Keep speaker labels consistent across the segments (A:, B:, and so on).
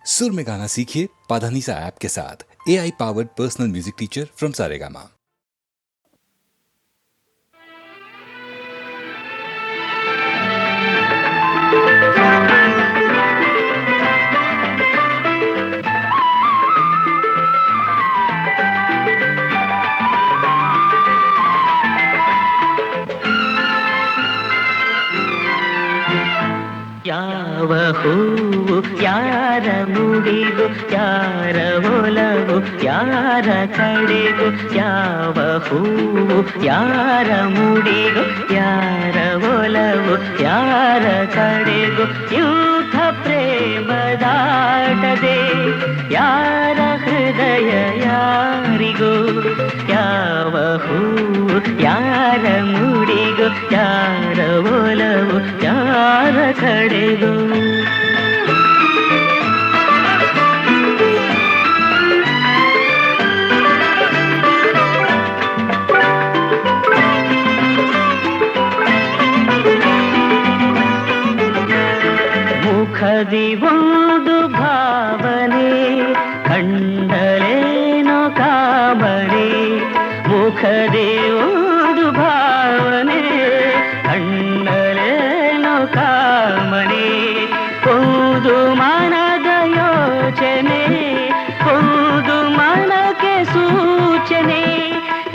A: सुर में गाना सीखिए पाधानीसा ऐप के साथ। AI powered personal music teacher from Saregama.
B: ಯಾವ ಹೂವು ಯಾರ ಮುಡಿಗು, ಯಾರ ಒಲವು ಯಾರ ಕಡೆಗೂ, ಯಾವ ಹೂವು ಯಾರ ಮುಡಿಗು, ಯಾರ ಒಲವು ಯಾರ ಕಡೆಗೂ, ಯೂಥ ಪ್ರೇಮದಾಟದೆ ಯಾರ ಹೃದಯ ಯಾರಿಗೂ, ಯಾವ ಹೂವು ಯಾರ ಮುಡಿಗು, ಯಾರ ಒಲವು ಯಾರ ಕಡೆಗೂ. ಮುಖದಿ ಒಂದು ಭಾವನೆ, ಕಂಡಲೇನೋ ಕಾಮನೆ, ಮುಖದಿ ಒಂದು ಭಾವನೆ, ಕಂಡಲೇನೋ ಕಾಮನೆ, ಒಂದು ಮನದ ಯೋಚನೆ, ಒಂದು ಮನಕ್ಕೆ ಸೂಚನೆ,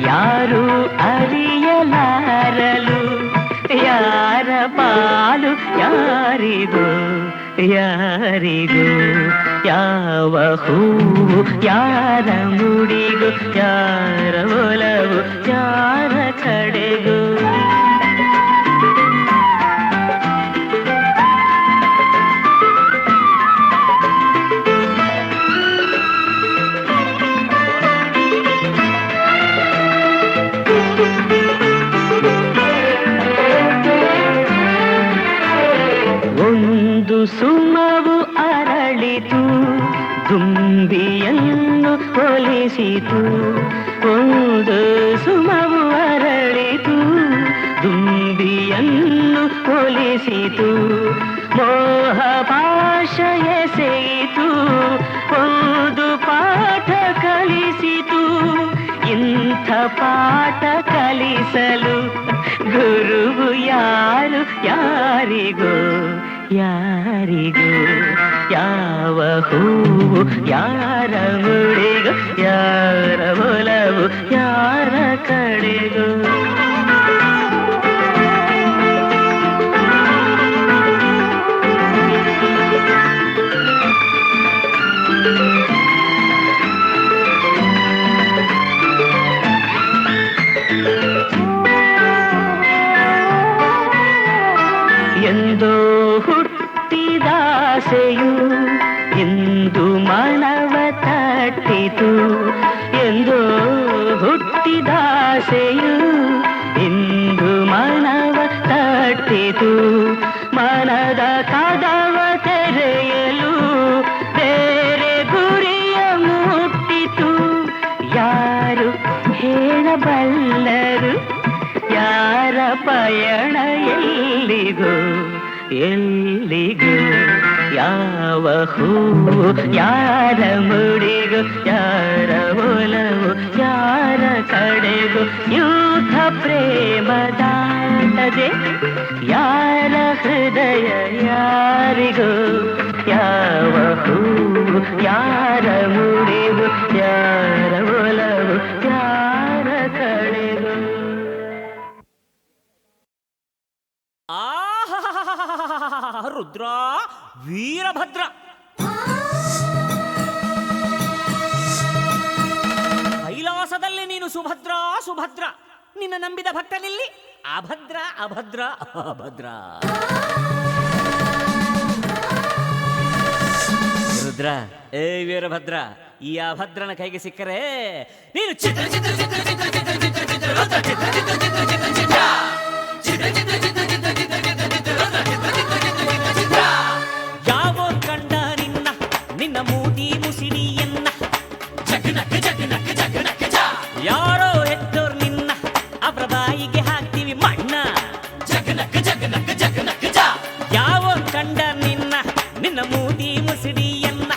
B: ಯಾರು ಅರಿಯಲಾರಲು, ಯಾರ ಪಾಲು ಯಾರಿಗೂ ಯಾರಿಗೂ, ಯಾವ ಹೂವು ಯಾರ ಮುಡಿಗೂ, ಯಾರ ಒಲವು ಯಾರ ಕಡೆಗೂ. ಒಂದು ಸುಮವು ಅರಳಿತು, ದುಂಬಿಯನ್ನು ಹೋಲಿಸಿತು, ಒಂದು ಸುಮವು ಅರಳಿತು, ದುಂಬಿಯನ್ನು ಹೋಲಿಸಿತು, ಮೋಹ ಪಾಶ ಎಸೆಯಿತು, ಒಂದು ಪಾಠ ಕಲಿಸಿತು, ಇಂಥ ಪಾಠ ಕಲಿಸಲು ಗುರುವು ಯಾರು ಯಾರಿಗೂ ಯಾರಿಗೂ, ಯಾವ ಹೂವು ಯಾರ ಮುಡಿಗೂ, ಯಾರ ಒಲವು ಯಾರ ಕಡೆಗೂ. ಎಂದೋ ಹುಟ್ಟಿದಾಸೆಯು ಇಂದು ಮನವ ತಟ್ಟಿತು, ಎಂದೋ ಹುಟ್ಟಿದಾಸೆಯು ಇಂದು ಮನವ ತಟ್ಟಿತು, ಮನದ ಕದವ ತೆರೆಯಲು ಬೇರೆ ಗುರಿಯ ಮುಟ್ಟಿತು, ಯಾರು ಹೇಳಬಲ್ಲರು ಯಾರ ಪಯಣ ಎಲ್ಲಿಗೂ ಎಲ್ಲಿಗೂ, ಯಾವ ಹೂವು ಯಾರ ಮುಡಿಗೂ, ಯಾರ ಒಲವು ಯಾರ ಕಡೆಗೂ, ಯೂಥ ಪ್ರೇಮದಾಟದೆ ಯಾರ ಹೃದಯ ಯಾರಿಗೂ, ಯಾವ ಹೂವು ಯಾರ ಮುಡಿಗೂ, ಯಾರ ಒಲವು ಯಾರ ಕಡೆಗೂ.
C: ರುದ್ರ ವೀರಭದ್ರ, ಕೈಲಾಸದಲ್ಲಿ ನೀನು ಸುಭದ್ರ ಸುಭದ್ರ, ನಿನ್ನ ನಂಬಿದ ಭಕ್ತನಿಲ್ಲಿ ಅಭದ್ರ ಅಭದ್ರ ಅಭದ್ರ. ರುದ್ರ, ಏ ವೀರಭದ್ರ, ಈ ಅಭದ್ರನ ಕೈಗೆ ಸಿಕ್ಕರೆ ನೀನು ಚಿತ್ರ ಚಿತ್ರ ಚಿತ್ರ ಚಿತ್ರ ಚಿತ್ರ ಚಿತ್ರ ಚಿತ್ರ ರುದ್ರ ಚಿತ್ರ ಚಿತ್ರ ಚಿತ್ರ ಚಿತ್ರ ಚಿತ್ರ ಚಿತ್ರ ಚಿತ್ರ ಚಿತ್ರ ಚಿತ್ರ ಚಿತ್ರ ಚಿತ್ರ. ಯಾವೋ ಕಂಡ ನಿನ್ನ ನಿನ್ನ ಮೂತಿ ಮುಸಿಡಿಯನ್ನ, ಜಗನಕ ಜಗನಕ ಜಗನಕ ಜ, ಯಾರೋ ಎದ್ದೋರ್ ನಿನ್ನ ಅವರ ಬಾಯಿಗೆ ಹಾಕ್ತೀವಿ ಮಣ್ಣ, ಜಗನಕ ಜಗನಕ ಜಗನಕ ಜ. ಯಾವೋ ಕಂಡ ನಿನ್ನ ನಿನ್ನ ಮೂತಿ ಮುಸಿಡಿಯನ್ನ,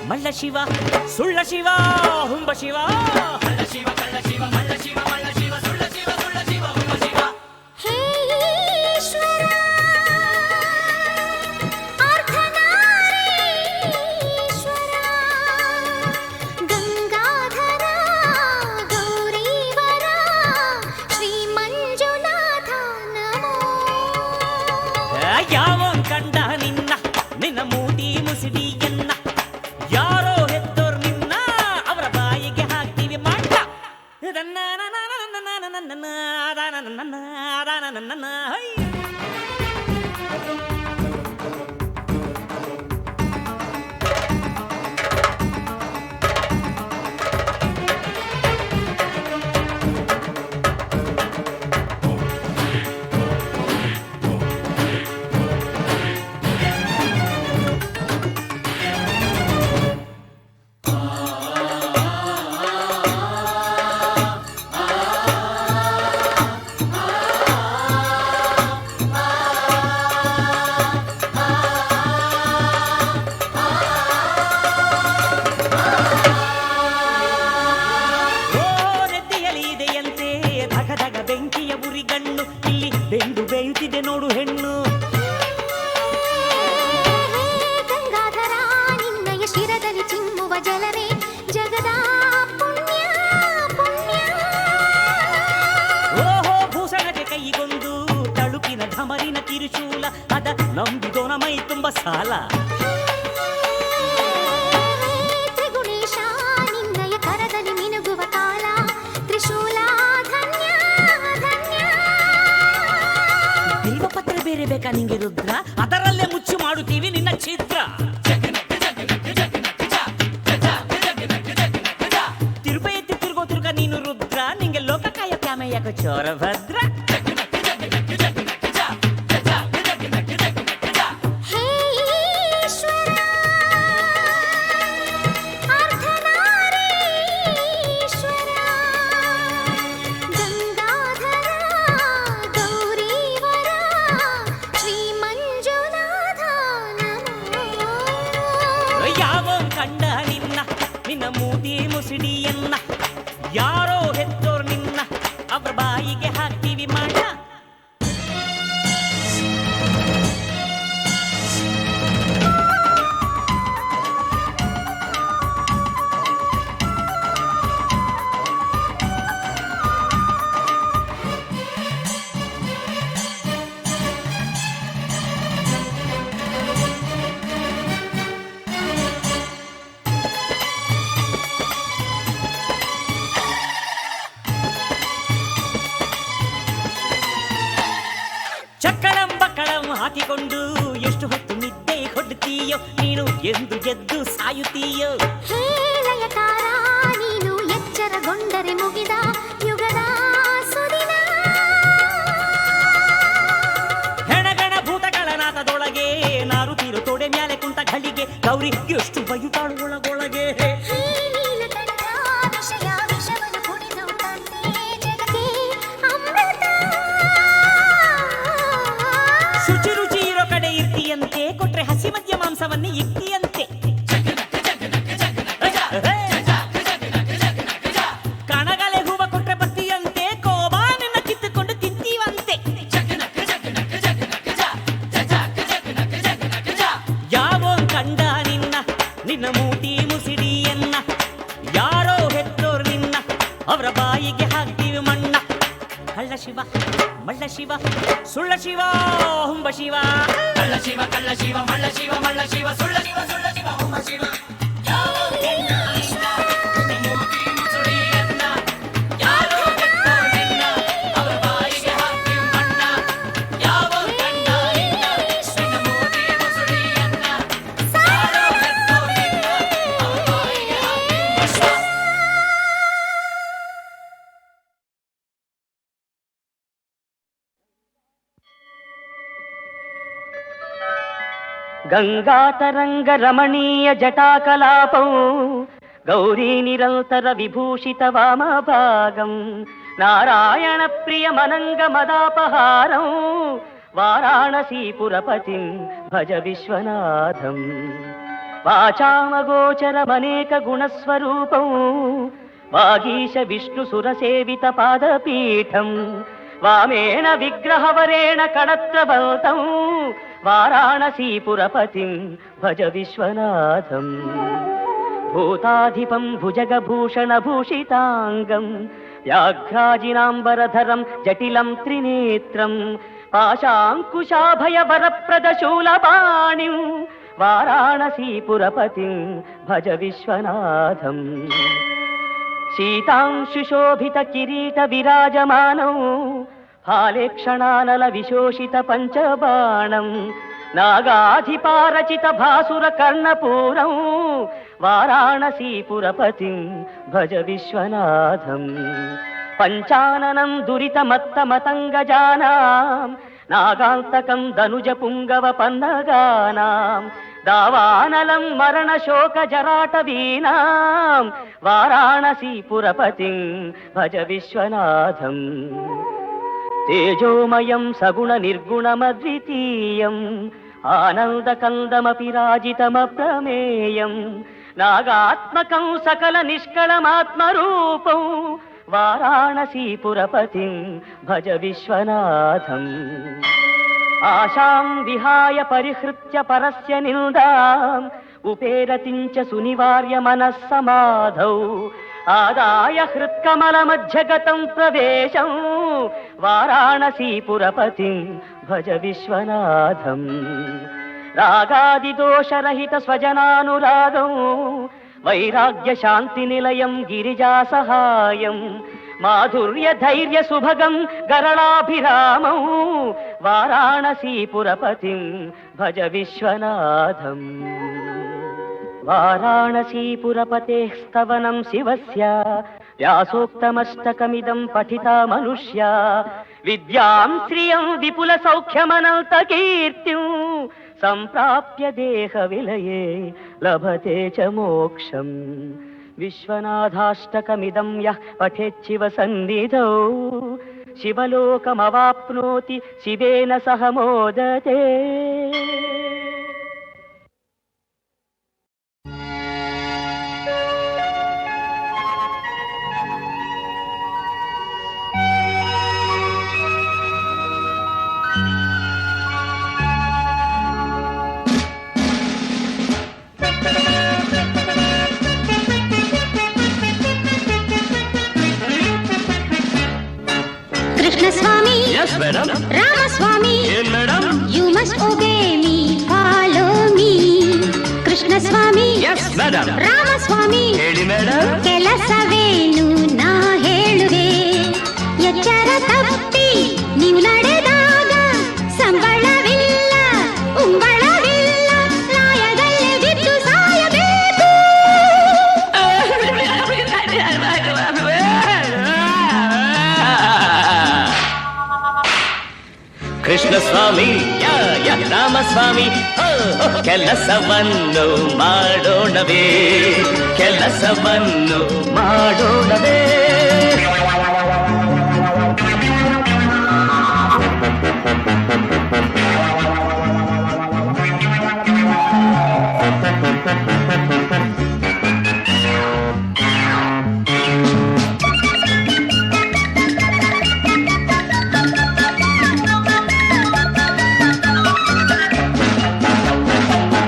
C: ಮಳ್ಳ ಶಿವ ಸುಳ್ಳ ಶಿವ ಹುಂಬ ಶಿವ ಮಳ್ಳ ಶಿವ ಕಳ್ಳ ಶಿವ ಮಳ್ಳ ಶಿವ ಮಳ್ಳ ಶಿವ ಸುಳ್ಳ ಶಿವ ಸುಳ್ಳ ಶಿವ ಹುಂಬ ಶಿವ
D: ಹೇ ಈಶ್ವರ ಅರ್ಧನಾರೀಶ್ವರ ಗಂಗಾಧರ ಗೌರೀವರ ಶ್ರೀ ಮಂಜುನಾಥ ನಮೋ
C: ಯಾವನ್ ಕಂಡ ನಿನ್ನ ನಿನ್ನ ಮೂತಿ ಮುಸಿಡಿಯನ್ನ ಯಾರೋ ಹೆತ್ತೋರ್ ನಿನ್ನ ಅವರ ಬಾಯಿಗೆ ಹಾಕ್ತೀವಿ ಮಾಡ ನೋಡು ಹೆಣ್ಣು
D: ಗಂಗಾಧರ ನಿನ್ನಯ ಶಿರದಲ್ಲಿ ಚಿಮ್ಮುವ ಜಲವೇ ಜಗದ ಪುಣ್ಯ ಪುಣ್ಯ
C: ಓಹೋ ಭೂಷಣಕ್ಕೆ ಕೈಗೊಂದು ತಳುಕಿನ ಢಮರಿನ ಕಿರುಶೂಲ ಅದ ನಂಬಿದೋನ ಮೈ ತುಂಬ ಸಾಲ
D: ತ್ರಿಗುಣೇಶ ನಿನ್ನಯ ಕರದಲ್ಲಿ ಮಿನುಗುವ ಕಾಲ ತ್ರಿಶೂಲ ಧನ್ಯ ಧನ್ಯ
C: ಬಿಲ್ವಪತ್ರ ಬೇರೆ ಬೇಕಾ ನಿಂಗೆ ರುದ್ರ ಅದರಲ್ಲೇ ಮುಚ್ಚು ಮಾಡುತ್ತೀವಿ ನಿನ್ನ ಚಿತ್ರ ತಿರುಪ ಎತ್ತಿ ತಿರುಗೋ ತಿರುಗ ನೀನು ರುದ್ರ ನಿಂಗೆ ಲೋಕಕಾಯ ಕ್ಯಾಮಯ್ಯಕ ಚೋರ ಭದ್ರ
D: ಹೇ ಈಶ್ವರ ಅರ್ಧನಾರೀಶ್ವರ ಗಂಗಾಧರ ಗೌರೀವರ ಶ್ರೀ ಮಂಜುನಾಥ ನಮೋ
C: ಯಾವ ಕಂಡ ನಿನ್ನ ನಿನ್ನ ಮೂತಿ ಮುಸಿಡಿಯನ್ನ ಯಾರೋ ಹೆತ್ತೋರ್ ನಿನ್ನ ಅವ್ರ ಬಾಯಿಗೆ ಹಾಕ್ತೀವಿ ಮಾಡ ಚಕ್ಕಳಂ ಬಕ್ಕಳಂ ಹಾಕಿಕೊಂಡು ಎಷ್ಟು ಹೊತ್ತು ನಿದ್ದೆ ಕೊಡ್ತೀಯೋ ನೀನು ಎಂದು ಗೆದ್ದು ಸಾಯುತ್ತೀಯೋ
D: ಹೇ ಲಯಕಾರ ನೀನು ಎಚ್ಚರಗೊಂಡರೆ ಮುಗಿದ ಯುಗದ ಸುದಿನ
C: ಹೆಣಗಣ ಭೂತಗಳ ನಾಥದೊಳಗೆ ನಾರುತ್ತೀರು ತೊಡೆ ಮ್ಯಾಲೆ ಕುಂತ ಘಳಿಗೆ ಗೌರಿ ಎಷ್ಟು ಬಯುತ್ತಾಳು ಒಳಗೊಳಗೆ
D: ಹೇ ನೀಲಕಂಠ ವಿಷಯ ವಿಷವನ್ನು ಕುಡಿದು ತಂದೆ ಜಗಕ್ಕೆ ಅಮೃತ
C: ಶುಚಿ ರುಚಿ ಇರೋ ಕಡೆ ಇರ್ತೀಯಂತೆ ಕೊಟ್ರೆ ಹಸಿ ಮದ್ಯ ಮಾಂಸವನ್ನೇ ಇಕ್ತಿಯಂತೆ ಕಣಗಲೆ ಹೂವ ಕೊಟ್ರೆ ಬರ್ತೀಯಂತೆ ಕೋಬಾ ನಿನ್ನ ಕಿತ್ತುಕೊಂಡು ತಿಂತೀವಂತೆ ಯಾವೋ ಕಂಡ ನಿನ್ನ ನಿನ್ನ ಮೂತಿ ಮುಸಿಡಿಯನ್ನ ಯಾರೋ ಹೆತ್ತೋರ್ ನಿನ್ನ ಅವರ ಬಾಯಿಗೆ ಹಾಕ್ತೀವಿ ಮಣ್ಣ ಕಳ್ಳ ಶಿವ ಮಳ್ಳ ಶಿವ ಸುಳ್ಳ ಶಿವ ಹುಂಬ ಶಿವ ಕಳ್ಳ ಶಿವ ಕಳ್ಳ ಶಿವ ಮಳ್ಳ ಶಿವ ಮಳ್ಳ ಶಿವ ಸುಳ್ಳ ಶಿವ ಸುಳ್ಳ ಶಿವ ಹುಂಬ ಶಿವ ಗಂಗಾತರಂಗ ರಮಣೀಯ ಜಟಾಕಲಾಪೌ ಗೌರಿ ನಿರಂತರ ವಿಭೂಷಿತ ವಾಮಭಾಗಂ ನಾರಾಯಣ ಪ್ರಿಯ ಮನಂಗ ಮದಾಪಹಾರಂ ವಾರಾಣಸೀಪುರಪತಿಂ ಭಜ ವಿಶ್ವನಾಥಂ
B: వాచామగోచరమనేక గుణస్వరూపం వాగీశ విష్ణు సురసేవిత పాదపీఠం వామేన విగ్రహవరేణ కడత్రబల్తం వారాణసీపురపతిం భజ విశ్వనాథం భూతాధిపం భుజగభూషణభూషితాంగం వ్యాఘ్రాజినాంబరధరం జటిలం త్రినేత్రం పాశాంకుశాభయవరప్రదశూలపాణిం వారాణసీపురపతిం భజ విశ్వనాథం శీతాంశుశోభిత కిరీట విరాజమానం హాలేక్షణానల విశోషిత పంచబాణం నాగాధిపారచిత భాసుర కర్ణపూరం వారాణసీపురపతిం భజ విశ్వనాథం పంచాననం దురితమత్తమతంగజానాం నాగాంతకం ధనుజ పుంగవ పన్నగానాం దావానలం మరణ శోక జరాటవీనాం వారాణసీపురపతిం భజ విశ్వనాథం తేజోమయం సగుణ నిర్గుణమద్వితీయం ఆనందకందమపి రాజితమప్రమేయం నాగాత్మకం సకల నిష్కళమాత్మరూపం వారాణసీపురపతిం భజ విశ్వనాథం ఆశాం విహాయ పరిహృత్య పరస్య నిందాం ఉపేరతించ సునివార్య మనస్సమాధౌ ఆదాయ హృత్కమలమధ్యగతం ప్రవేశం వారాణసీపురపతిం భజ విశ్వనాథం రాగాదిదోషరహిత స్వజనానురాగం వైరాగ్య శాంతి నిలయం గిరిజా సహాయం మాధుర్య ధైర్య సుభగం గరళాభిరామం వారాణసీపురపతిం భజ విశ్వనాథం వారాణసీపురపతేః స్తవనం శివస్య వ్యాసోక్తమష్టకమిదం పఠితా మనుష్యా విద్యాం శ్రియం విపుల సౌఖ్యమనంత కీర్తిం సంప్రాప్య దేహ విలయే లభతే చ మోక్షం విశ్వనాథాష్టకమిదం యః పఠేచ్చివ సన్నిధౌ శివలోకమవాప్నోతి శివేన సహ మోదతే.
D: Krishnaswamy,
B: Yes, madam.
D: Ramaswamy,
B: Yes, madam.
D: you must obey me, follow me. Krishnaswamy,
B: Yes, madam.
D: Ramaswamy,
B: ಹೇಳಿ ಮೇಡಮ್.
D: ಕೆಲಸವೇನು ನಾ ಹೇಳುವೆ ಎಚ್ಚರ ತಪ್ಪಿ ನೀವು ನಡೆದಾಗ ಸಂಬಳವಿಲ್ಲ ಉಂಬಳವಿಲ್ಲ ನ್ಯಾಯದಲ್ಲಿ ಬಿದ್ದು ಸಾಯಬೇಕು.
B: ಕೃಷ್ಣಸ್ವಾಮಿ ರಾಮಸ್ವಾಮಿ ಕೆಲಸವನ್ನು ಮಾಡೋಣವೇ ಕೆಲಸವನ್ನು ಮಾಡೋಣವೇ.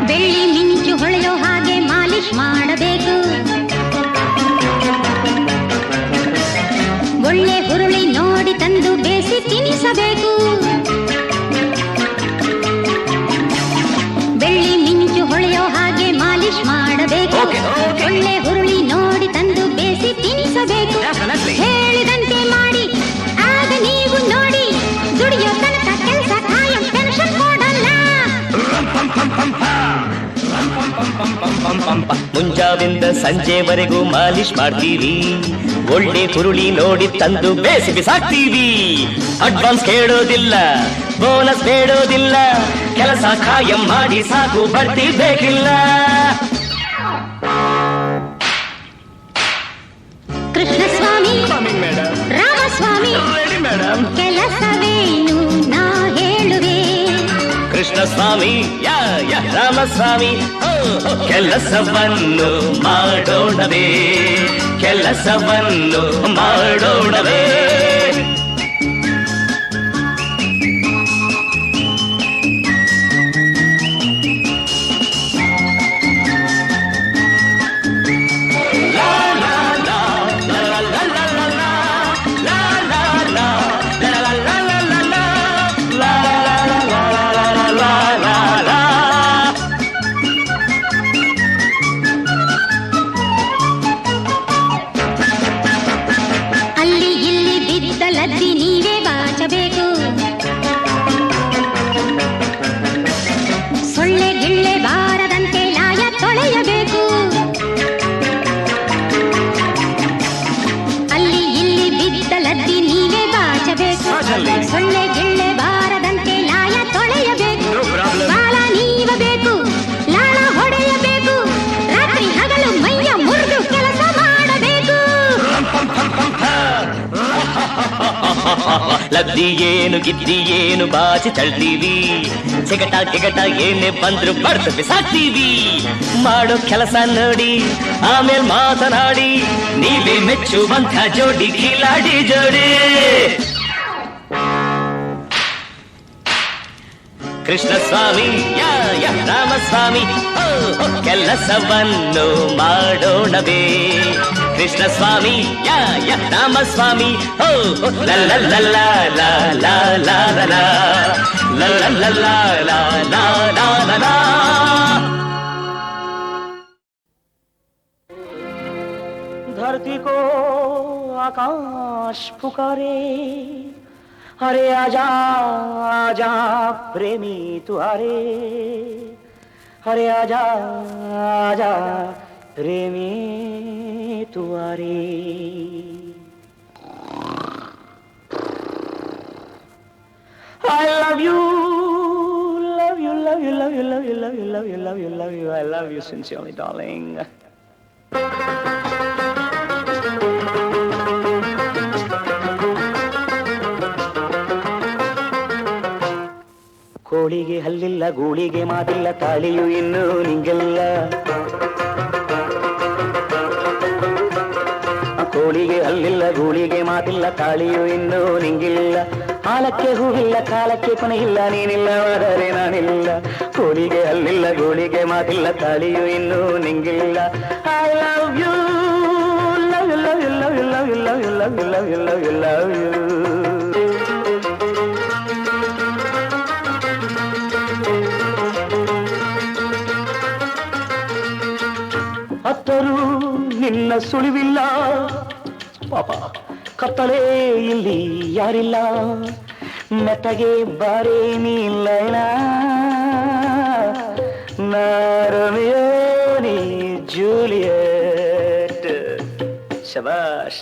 D: ಬೆಳ್ಳಿ ಮಿಂಚು ಹೊಳೆಯೋ ಹಾಗೆ ಮಾಲಿಶ್ ಮಾಡಬೇಕು. ಒಳ್ಳೆ ಹುರುಳಿ ನೋಡಿ ತಂದು ಬೇಸಿ ತಿನ್ನಿಸಬೇಕು. ಬೆಳ್ಳಿ ಮಿಂಚು ಹೊಳೆಯೋ ಹಾಗೆ ಮಾಲಿಶ್ ಮಾಡಬೇಕು.
B: Okay, okay.
D: ಒಳ್ಳೆ ಹುರುಳಿ ನೋಡಿ ತಂದು ಬೇಸಿ ತಿನ್ನಿಸಬೇಕು.
B: Definitely.
D: ಹೇಳಿದಂತೆ ಮಾಡಿ ಆಗ ನೀವು ನೋಡಿ ದುಡಿಯೋ ತನಕ ಕೆಲಸ ಕಾಯಂ ಟೆನ್ಷನ್ ಕೊಡಲ್ಲ.
B: ಮುಂಜಾವಿಂದ ಸಂಜೆವರೆಗೂ ಮಾಲಿಶ್ ಮಾಡ್ತೀವಿ. ಒಳ್ಳೆ ಹುರುಳಿ ನೋಡಿ ತಂದು ಬೇಸಿ ಬಿಸಾಕ್ತೀವಿ. ಅಡ್ವಾನ್ಸ್ ಕೇಳೋದಿಲ್ಲ, ಬೋನಸ್ ಬೇಡೋದಿಲ್ಲ, ಕೆಲಸ ಖಾಯಂ ಮಾಡಿ ಸಾಕು ಬರ್ತಿ ಬೇಕಿಲ್ಲ.
D: ಕೃಷ್ಣಸ್ವಾಮಿ, ರಾಮಸ್ವಾಮಿ,
B: ಮೇಡಮ್.
D: ಕೆಲಸವೇನು ನಾ ಹೇಳುವೆ
B: ಕೃಷ್ಣ ಕೃಷ್ಣ ಸ್ವಾಮಿ ಯಾ ಯಾ ರಾಮಸ್ವಾಮಿ ಕೆಲಸವನ್ನು ಮಾಡೋಣವೇ ಕೆಲಸವನ್ನು ಮಾಡೋಣವೇ
D: ಅಲ್ಲಿ ಇಲ್ಲಿ ಬಿದ್ದ ಲದ್ದಿ ನೀವೇ ಬಾಚಬೇಕು ಸೊಳ್ಳೆ ಗಿಳ್ಳೆ ಬಾರದಂತೆ ಲಾಯ ತೊಳೆಯಬೇಕು ಅಲ್ಲಿ ಇಲ್ಲಿ ಬಿದ್ದ ಲದ್ದಿ ನೀವೇ ಬಾಚಬೇಕು ಸೊಳ್ಳೆ ಗಿಳ್ಳೆ ಬಾರದಂತೆ ಲಾಯ ತೊಳೆಯಬೇಕು ಬಾಲ ನೀವಬೇಕು ಲಾಳ ಹೊಡೆಯಬೇಕು ರಾತ್ರಿ ಹಗಲು ಮೈಯ ಮುರಿದು ಕೆಲಸ ಮಾಡಬೇಕು
B: ಲದ್ದಿ ಏನು ಗಿದ್ದಿ ಏನು ಬಾಚಿ ತಳ್ತೀವಿ ಸಿಗಟ ಗಿಗಟ ಏನೇ ಬಂದ್ರು ಬಡ್ದು ಬಿಸಾಕ್ತೀವಿ ಮಾಡೋ ಕೆಲಸ ನೋಡಿ ಆಮೇಲೆ ಮಾತನಾಡಿ ನೀವೇ ಮೆಚ್ಚುವಂತ ಜೋಡಿ ಕಿಲಾಡಿ ಜೋಡಿ ಕೃಷ್ಣ ಸ್ವಾಮಿ ಯಾ ಯಾ ರಾಮಸ್ವಾಮಿ ಕೆಲಸವನ್ನು ಮಾಡೋಣವೇ ಕೃಷ್ಣ ಸ್ವಾಮಿ ಯಾ ಯಾ ರಾಮಸ್ವಾಮಿ ಲಲ್ಲ ಲಲ್ಲ ಲಾ ಲಾ ಲಾ ಲಾ ಲಲ್ಲ ಲಲ್ಲ ಲಾ ಲಾ ಲಾ ಲಾ
C: धरती को आकाश पुकारे अरे आजा आजा प्रेमी तुआरे अरे आजा आजा प्रेमी तुआरे I love you love you love you love you love you love you love you love you love you I love you sincerely darling ಕೋಳಿಗೆ ಹಲ್ಲಿಲ್ಲ ಗೂಳಿಗೆ ಮಾತಿಲ್ಲ ತಾಳಿಯು ಇನ್ನೂ ನಿಂಗೆಲ್ಲ ಕೋಳಿಗೆ ಹಲ್ಲಿಲ್ಲ ಗೂಳಿಗೆ ಮಾತಿಲ್ಲ ತಾಳಿಯು ಇನ್ನೂ ನಿಂಗಿಲ್ಲ ಹಾಲಕ್ಕೆ ಹೂವಿಲ್ಲ ಕಾಲಕ್ಕೆ ಕೊನೆಯಿಲ್ಲ ನೀನಿಲ್ಲ ಆದರೆ ನಾನಿಲ್ಲ ಕೋಳಿಗೆ ಹಲ್ಲಿಲ್ಲ ಗೂಳಿಗೆ ಮಾತಿಲ್ಲ ತಾಳಿಯು ಇನ್ನೂ ನಿಂಗಿಲ್ಲ I love you love you love you love you love you love you love you love you love you love you love you ಸುಳಿವಿಲ್ಲ ಪಾಪ ಕತ್ತಲೇ ಇಲ್ಲಿ ಯಾರಿಲ್ಲ ಮೆತ್ತಗೆ ಬಾರೇ ನೀಲ್ಲ ನಾರಮಿಯೋ ನೀ ಜೂಲಿಯಟ್ ಶಬಾಷ್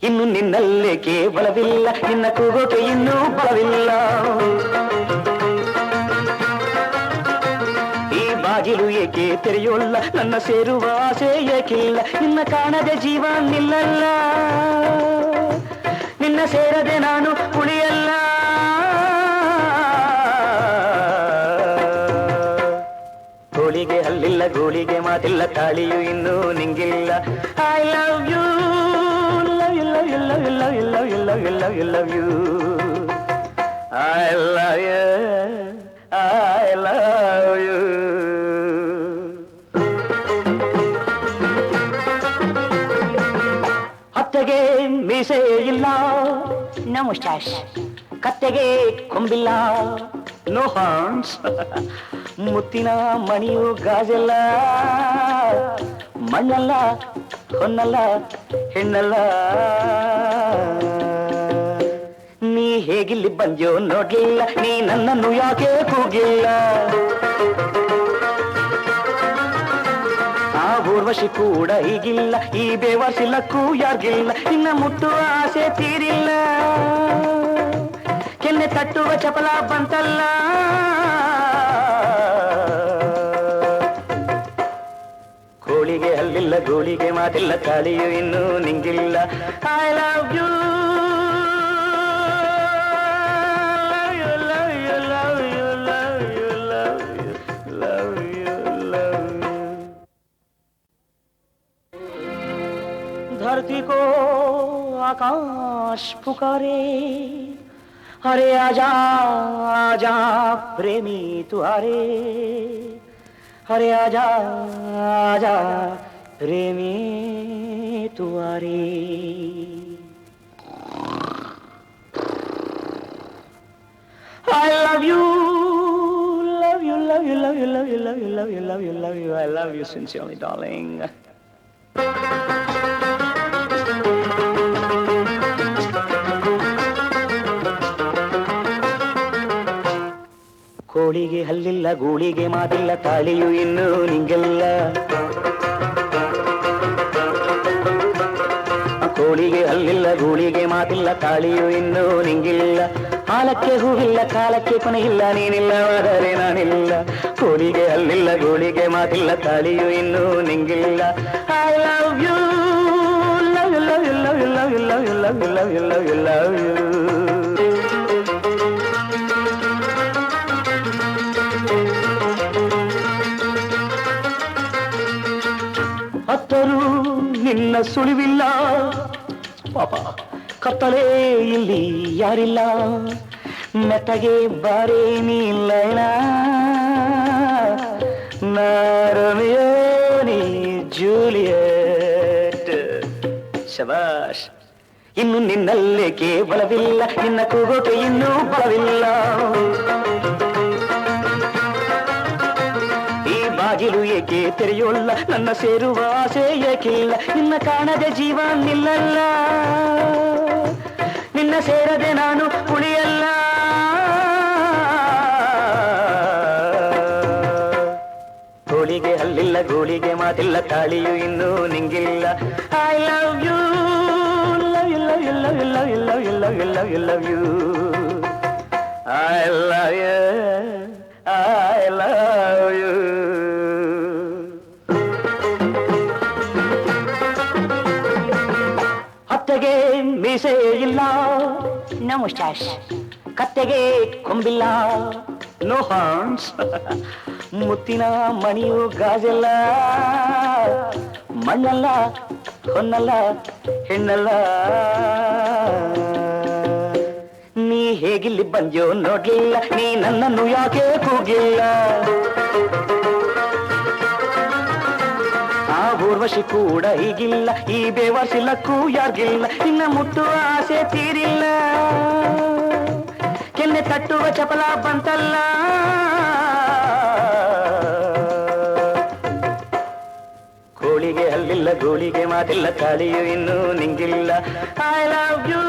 C: ಇನ್ನು ನಿನ್ನಲ್ಲೇ ಕೇವಲವಿಲ್ಲ ನಿನ್ನ ಕೂಗೋಕೆ ಇನ್ನೂ ಬಲವಿಲ್ಲ ಬಾಗಿಲು ಏಕೆ ತೆರೆಯೋಲ್ಲ ನನ್ನ ಸೇರುವ ಆಸೆ ಏಕಿಲ್ಲ ನಿನ್ನ ಕಾಣದೆ ಜೀವ ನಿಲ್ಲಲ್ಲ ನಿನ್ನ ಸೇರದೆ ನಾನು ಉಳಿಯಲ್ಲ ಗೋಳಿಗೆ ಹಲ್ಲಿಲ್ಲ ಗೋಳಿಗೆ ಮಾತಿಲ್ಲ ತಾಳಿಯು ಇನ್ನೂ ನಿಂಗಿಲ್ಲ I love you love you love you love you love you love you love you love you love you I love you I love you ಹತ್ತೆಗೆ ಮೀಸೆ ಇಲ್ಲ ನೋ ಮುಸ್ಟಾಶ್ ಕತ್ತೆಗೆ ಕೊಂಬಿಲ್ಲ ನೋ ಹಾರ್ನ್ಸ್ ಮುತ್ತಿನ ಮಣಿಯು ಗಾಜೆಲ್ಲ ಮಣ್ಣಲ್ಲ ಹೊನ್ನಲ್ಲ ಹೆಣ್ಣಲ್ಲ ನೀ ಹೇಗಿಲ್ಲಿ ಬಂದ್ಯೋ ನೋಡ್ಲಿಲ್ಲ ನೀ ನನ್ನನ್ನು ಯಾಕೆ ಕೂಗಿಲ್ಲ ಆ ಊರ್ವಶಿ ಕೂಡ ಹೀಗಿಲ್ಲ ಈ ಬೇವರ್ಸಿಲ್ಲಕ್ಕೂ ಯಾರಿಗಿಲ್ಲ ಇನ್ನ ಮುಟ್ಟುವ ಆಸೆ ತೀರಿಲ್ಲ ಕೆನ್ನೆ ತಟ್ಟುವ ಚಪಲ ಬಂತಲ್ಲ ಕೋಳಿಗೆ ಹಲ್ಲಿಲ್ಲ ಗೋಳಿಗೆ ಮಾತಿಲ್ಲ ತಾಳಿಯು ಇನ್ನೂ ನಿಂಗಿಲ್ಲ I love you love you, love you, love you, love you,
B: धरती को आकाश पुकारे, अरे आजा आजा प्रेमी तुहारे, अरे आजा आजा प्रेमी तुहारे. I love you, love you, love you, love you, love you, love you, love you, love you, love you. I love you sincerely, darling. ಕೋಳಿಗೆ ಹಲ್ಲಿಲ್ಲ, ಗೂಳಿಗೆ ಮಾತಿಲ್ಲ, ತಾಳಿಯು ಇನ್ನೂ ನಿಂಗಿಲ್ಲ. ಕೋಳಿಗೆ ಹಲ್ಲಿಲ್ಲ, ಗೂಳಿಗೆ ಮಾತಿಲ್ಲ, ತಾಳಿಯು ಇನ್ನೂ ನಿಂಗಿಲ್ಲ. ಹಾಲಕ್ಕೆ ಹೂವಿಲ್ಲ, ಕಾಲಕ್ಕೆ ಕೊನೆಯಿಲ್ಲ, ನೀನಿಲ್ಲವಾದರೆ ನಾನಿಲ್ಲ. ಕೋಳಿಗೆ ಹಲ್ಲಿಲ್ಲ, ಗೂಳಿಗೆ ಮಾತಿಲ್ಲ, ತಾಳಿಯು ಇನ್ನೂ ನಿಂಗಿಲ್ಲ. I love you, love you, love you, love you, love you, love you, love you, love you, love you, love you. Love you ಸುಳಿವಿಲ್ಲ ಪಾಪ, ಕತ್ತಲೇ ಇಲ್ಲಿ ಯಾರಿಲ್ಲ. ಮೆತ್ತಗೆ ಬಾರೇ ನೀಲ್ಲ, ನಾರಮಿಯೋ ನೀ ಜೂಲಿಯಟ್. ಶಬಾಷ್, ಇನ್ನು ನಿನ್ನಲ್ಲೇ ಕೇವಲವಿಲ್ಲ, ನಿನ್ನ ಕೂಗೋಕೆ ಇನ್ನೂ ಬಲವಿಲ್ಲ. ಬಾಗಿಲು ಏಕೆ ತೆರೆಯೋಲ್ಲ, ನನ್ನ ಸೇರುವ ಆಸೆ ಏಕಿಲ್ಲ. ನಿನ್ನ ಕಾಣದೆ ಜೀವ ನಿಲ್ಲಲ್ಲ, ನಿನ್ನ ಸೇರದೆ ನಾನು ಉಳಿಯಲ್ಲ. ಕೋಳಿಗೆ ಹಲ್ಲಿಲ್ಲ, ಗೋಳಿಗೆ ಮಾತಿಲ್ಲ, ತಾಳಿಯು ಇನ್ನೂ ನಿಂಗಿಲ್ಲ. I love you, love you, love you, love you, love you, love you, love you, love you, love you. I love you, I love you. ಹತ್ತೆಗೆ ಮೀಸೆ ಇಲ್ಲ, ನೋ ಮುಸ್ಟಾಶ್. ಕತ್ತೆಗೆ ಕೊಂಬಿಲ್ಲ, ನೋ ಹಾರ್ನ್ಸ್. ಮುತ್ತಿನ ಮಣಿಯು ಗಾಜೆಲ್ಲ, ಮಣ್ಣಲ್ಲ ಹೊನ್ನಲ್ಲ ಹೆಣ್ಣಲ್ಲ. ನೀ ಹೇಗಿಲ್ಲಿ ಬಂದ್ಯೋ ನೋಡ್ಲಿಲ್ಲ, ನೀ ನನ್ನನ್ನು ಯಾಕೆ ಕೂಗಿಲ್ಲ. ಆ ಊರ್ವಶಿ ಕೂಡ ಹೀಗಿಲ್ಲ, ಈ ಬೇವರ್ಸಿಲ್ಲಕ್ಕೂ ಯಾರಿಗಿಲ್ಲ. ನಿನ್ನ ಮುಟ್ಟುವ ಆಸೆ ತೀರಿಲ್ಲ, ಕೆನ್ನೆ ತಟ್ಟುವ ಚಪಲ ಬಂತಲ್ಲ. ಕೋಳಿಗೆ ಹಲ್ಲಿಲ್ಲ, ಗೋಳಿಗೆ ಮಾತಿಲ್ಲ, ತಾಳಿಯು ಇನ್ನೂ ನಿಂಗಿಲ್ಲ. I love you.